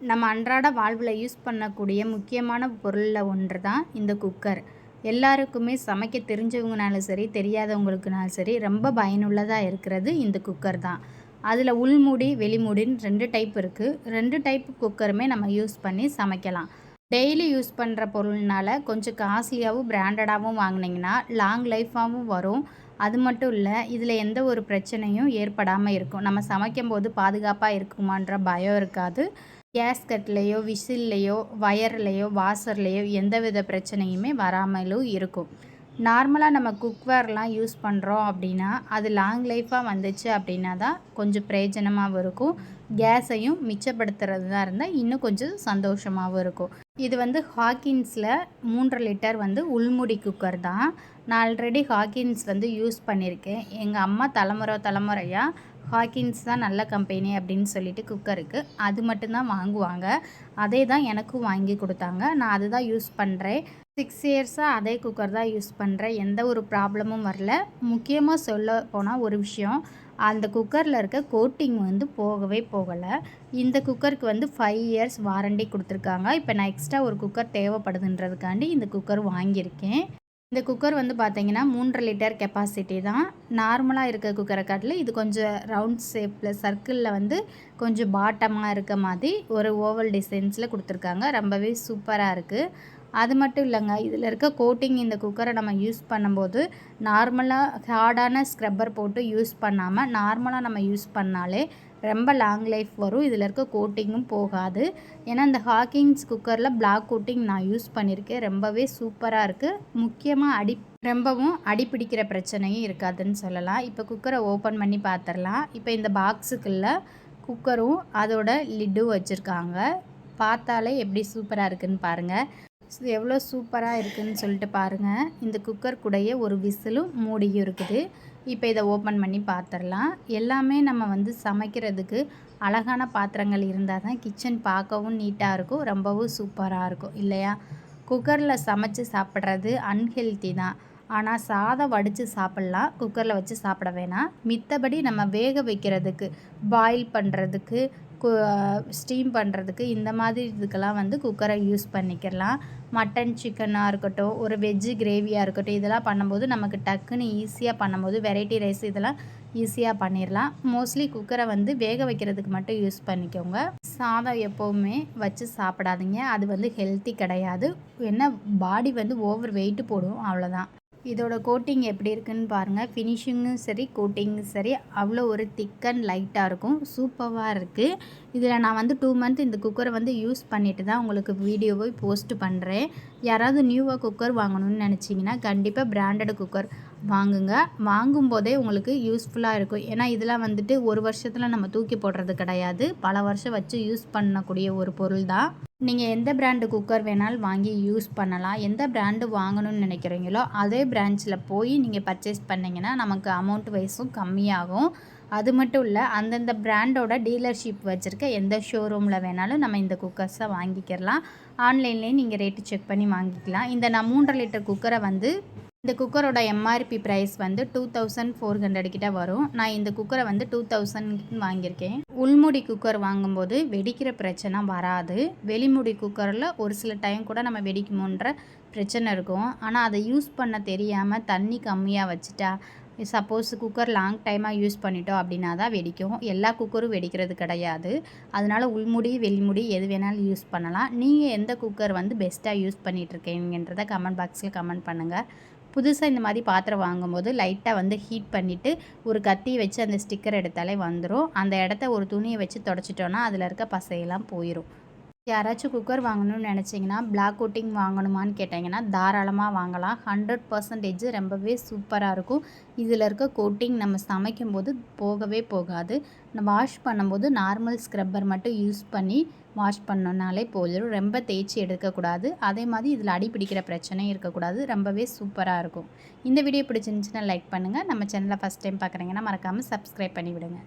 நம்ம அன்றாட வாழ்வில் யூஸ் பண்ணக்கூடிய முக்கியமான பொருளில் ஒன்று தான் இந்த குக்கர். எல்லாருக்குமே சமைக்க தெரிஞ்சவங்கனாலும் சரி, தெரியாதவங்களுக்குனாலும் சரி, ரொம்ப பயனுள்ளதாக இருக்கிறது இந்த குக்கர் தான். அதில் உள்மூடி வெளிமூடின்னு 2 டைப் இருக்குது. 2 டைப் குக்கருமே நம்ம யூஸ் பண்ணி சமைக்கலாம். டெய்லி யூஸ் பண்ணுற பொருள்னால கொஞ்சம் காஸ்ட்லியாகவும் பிராண்டடாகவும் வாங்கினீங்கன்னா லாங் லைஃபாகவும் வரும். அது மட்டும் இல்லை, இதில் எந்த ஒரு பிரச்சனையும் ஏற்படாமல் இருக்கும். நம்ம சமைக்கும்போது பாதுகாப்பாக இருக்குமான்ற பயம் இருக்காது. கேஸ்கட்லேயோ விசில்லையோ வயர்லேயோ வாசர்லேயோ எந்தவித பிரச்சனையுமே வராமலும் இருக்கும். நார்மலாக நம்ம குக்வேர்லாம் யூஸ் பண்ணுறோம் அப்படின்னா அது லாங் லைஃபாக வந்துச்சு அப்படின்னா தான் கொஞ்சம் பிரயோஜனமாகவும் இருக்கும். கேஸையும் மிச்சப்படுத்துறதா இருந்தால் இன்னும் கொஞ்சம் சந்தோஷமாகவும் இருக்கும். இது வந்து ஹாக்கின்ஸில் 3 லிட்டர் வந்து உள்முடி குக்கர் தான். நான் ஆல்ரெடி ஹாக்கின்ஸ் வந்து யூஸ் பண்ணியிருக்கேன். எங்கள் அம்மா தலைமுறையாக ஹாக்கின்ஸ் தான் நல்ல கம்பெனி அப்படின்னு சொல்லிட்டு குக்கருக்கு அது மட்டும்தான் வாங்குவாங்க. அதே தான் எனக்கும் வாங்கி கொடுத்தாங்க. நான் அதுதான் யூஸ் பண்ணுறேன். 6 இயர்ஸாக அதே குக்கர் தான் யூஸ் பண்ணுறேன். எந்த ஒரு ப்ராப்ளமும் வரல. முக்கியமாக சொல்ல போனால் ஒரு விஷயம், அந்த குக்கரில் இருக்க கோட்டிங் வந்து போகவே போகலை. இந்த குக்கருக்கு வந்து 5 இயர்ஸ் வாரண்டி கொடுத்துருக்காங்க. இப்போ நான் எக்ஸ்ட்ரா ஒரு குக்கர் தேவைப்படுதுன்றதுக்காண்டி இந்த குக்கர் வாங்கியிருக்கேன். இந்த குக்கர் வந்து பார்த்தீங்கன்னா 3 லிட்டர் கெப்பாசிட்டி தான். நார்மலாக இருக்க குக்கரை காட்டிலும் இது கொஞ்சம் ரவுண்ட் ஷேப்பில் சர்க்கிளில் வந்து கொஞ்சம் பாட்டமாக இருக்க மாதிரி ஒரு ஓவல் டிசைன்ஸில் கொடுத்துருக்காங்க. ரொம்பவே சூப்பராக இருக்குது. அது மட்டும் இல்லைங்க, இதில் இருக்க கோட்டிங் இந்த குக்கரை நம்ம யூஸ் பண்ணும்போது நார்மலாக ஹார்டான ஸ்க்ரப்பர் போட்டு யூஸ் பண்ணாமல் நார்மலாக நம்ம யூஸ் பண்ணாலே ரொம்ப லாங் லைஃப் வரும். இதில் இருக்க கோட்டிங்கும் போகாது. ஏன்னா இந்த ஹாக்கிங்ஸ் குக்கரில் பிளாக் கோட்டிங் நான் யூஸ் பண்ணியிருக்கேன். ரொம்பவே சூப்பராக இருக்குது. முக்கியமாக ரொம்பவும் அடிப்பிடிக்கிற பிரச்சனையும் இருக்காதுன்னு சொல்லலாம். இப்போ குக்கரை ஓப்பன் பண்ணி பார்த்துடலாம். இப்போ இந்த பாக்ஸுக்குள்ளே குக்கரும் அதோட லிட்டும் வச்சுருக்காங்க. பார்த்தாலே எப்படி சூப்பராக இருக்குதுன்னு பாருங்கள். எவ்வளோ சூப்பராக இருக்குதுன்னு சொல்லிட்டு பாருங்கள். இந்த குக்கர் கூடயே ஒரு விசிலும் மூடியும் இருக்குது. இப்போ இதை ஓப்பன் பண்ணி பார்த்துடலாம். எல்லாமே நம்ம வந்து சமைக்கிறதுக்கு அழகான பாத்திரங்கள் இருந்தால் தான் கிச்சன் பார்க்கவும் நீட்டாக இருக்கும், ரொம்பவும் சூப்பராக இருக்கும் இல்லையா? குக்கரில் சமைச்சு சாப்பிட்றது அன்ஹெல்த்தி தான். ஆனால் சாதம் வடித்து சாப்பிட்லாம், குக்கரில் வச்சு சாப்பிட வேணாம். மித்தபடி நம்ம வேக வைக்கிறதுக்கு, பாயில் பண்ணுறதுக்கு, ஸ்டீம் பண்ணுறதுக்கு இந்த மாதிரி இதுக்கெல்லாம் வந்து குக்கரை யூஸ் பண்ணிக்கலாம். மட்டன் சிக்கனாக இருக்கட்டும், ஒரு வெஜ்ஜு கிரேவியாக இருக்கட்டும், இதெல்லாம் பண்ணும்போது நமக்கு டக்குன்னு ஈஸியாக பண்ணும்போது வெரைட்டி ரைஸ் இதெல்லாம் ஈஸியாக பண்ணிடலாம். மோஸ்ட்லி குக்கரை வந்து வேக வைக்கிறதுக்கு மட்டும் யூஸ் பண்ணிக்கோங்க. சாதம் எப்போவுமே வச்சு சாப்பிடாதீங்க, அது வந்து ஹெல்த்தி கிடையாது. என்ன பாடி வந்து ஓவர் வெயிட்டு போடும், அவ்வளோதான். இதோட கோட்டிங் எப்படி இருக்குன்னு பாருங்கள். ஃபினிஷிங்கும் சரி கோட்டிங்கும் சரி அவ்வளோ ஒரு திக் அண்ட் லைட்டாக இருக்கும். சூப்பராக இருக்குது. இதில் நான் வந்து 2 மந்த் இந்த குக்கரை வந்து யூஸ் பண்ணிட்டு தான் உங்களுக்கு வீடியோவை போஸ்ட் பண்ணுறேன். யாராவது நியூவாக குக்கர் வாங்கணும்னு நினச்சிங்கன்னா கண்டிப்பாக பிராண்டட் குக்கர் வாங்குங்க. வாங்கும்போதே உங்களுக்கு யூஸ்ஃபுல்லாக இருக்கும். ஏன்னா இதெல்லாம் வந்துட்டு ஒரு வருஷத்தில் நம்ம தூக்கி போடுறது கிடையாது. பல வருஷம் வச்சு யூஸ் பண்ணக்கூடிய ஒரு பொருள் தான். நீங்கள் எந்த பிராண்டு குக்கர் வேணாலும் வாங்கி யூஸ் பண்ணலாம். எந்த பிராண்டு வாங்கணும்னு நினைக்கிறீங்களோ அதே பிரான்ச்சில் போய் நீங்கள் பர்ச்சேஸ் பண்ணிங்கன்னா நமக்கு அமௌண்ட் வைஸும் கம்மியாகும். அது மட்டும் இல்லை, அந்தந்த பிராண்டோட டீலர்ஷிப் வச்சுருக்க எந்த ஷோரூமில் வேணாலும் நம்ம இந்த குக்கர்ஸை வாங்கிக்கிறலாம். ஆன்லைன்லேயும் நீங்கள் ரேட்டு செக் பண்ணி வாங்கிக்கலாம். இந்த நான் 3 லிட்டர் குக்கரை வந்து இந்த குக்கரோட எம்ஆர்பி ப்ரைஸ் வந்து 2400 கிட்ட வரும். நான் இந்த குக்கரை வந்து 2000 வாங்கியிருக்கேன். உள்முடி குக்கர் வாங்கும்போது வெடிக்கிற பிரச்சனை வராது. வெளிமுடி குக்கரில் ஒரு சில டைம் கூட நம்ம வெடிக்குமோன்ற பிரச்சனை இருக்கும். ஆனால் அதை யூஸ் பண்ண தெரியாமல் தண்ணி கம்மியாக வச்சுட்டா, சப்போஸ் குக்கர் லாங் டைமாக யூஸ் பண்ணிட்டோம் அப்படின்னா தான் வெடிக்கும். எல்லா குக்கரும் வெடிக்கிறது கிடையாது. அதனால் உள்முடி வெளிமுடி எது வேணாலும் யூஸ் பண்ணலாம். நீங்கள் எந்த குக்கர் வந்து பெஸ்ட்டாக யூஸ் பண்ணிகிட்ருக்கீங்கன்றதை கமெண்ட் பாக்ஸில் கமெண்ட் பண்ணுங்கள். புதுசாக இந்த மாதிரி பாத்திரம் வாங்கும்போது லைட்டாக வந்து ஹீட் பண்ணிவிட்டு ஒரு கத்தி வச்சு அந்த ஸ்டிக்கர் எடுத்தாலே வந்துடும். அந்த இடத்த ஒரு துணியை வச்சு தொடச்சிட்டோன்னா அதில் இருக்க பசையெல்லாம் போயிடும். யாராச்சும் குக்கர் வாங்கணும்னு நினச்சிங்கன்னா பிளாக் கோட்டிங் வாங்கணுமான்னு கேட்டிங்கன்னா தாராளமாக வாங்கலாம். 100% ரொம்பவே சூப்பராக இருக்கும். இதில் இருக்க கோட்டிங் நம்ம சமைக்கும்போது போகவே போகாது. வாஷ் பண்ணும்போது நார்மல் ஸ்க்ரப்பர் மட்டும் யூஸ் பண்ணி வாஷ் பண்ணோன்னாலே போயிடும். ரொம்ப தேய்ச்சி எடுக்கக்கூடாது. அதே மாதிரி இதில் அடி பிடிக்கிற பிரச்சனையும் இருக்கக்கூடாது. ரொம்பவே சூப்பராக இருக்கும். இந்த வீடியோ பிடிச்சிருந்துச்சுன்னா லைக் பண்ணுங்கள். நம்ம சேனலை ஃபஸ்ட் டைம் பார்க்குறீங்கன்னா மறக்காமல் சப்ஸ்கிரைப் பண்ணி விடுங்க.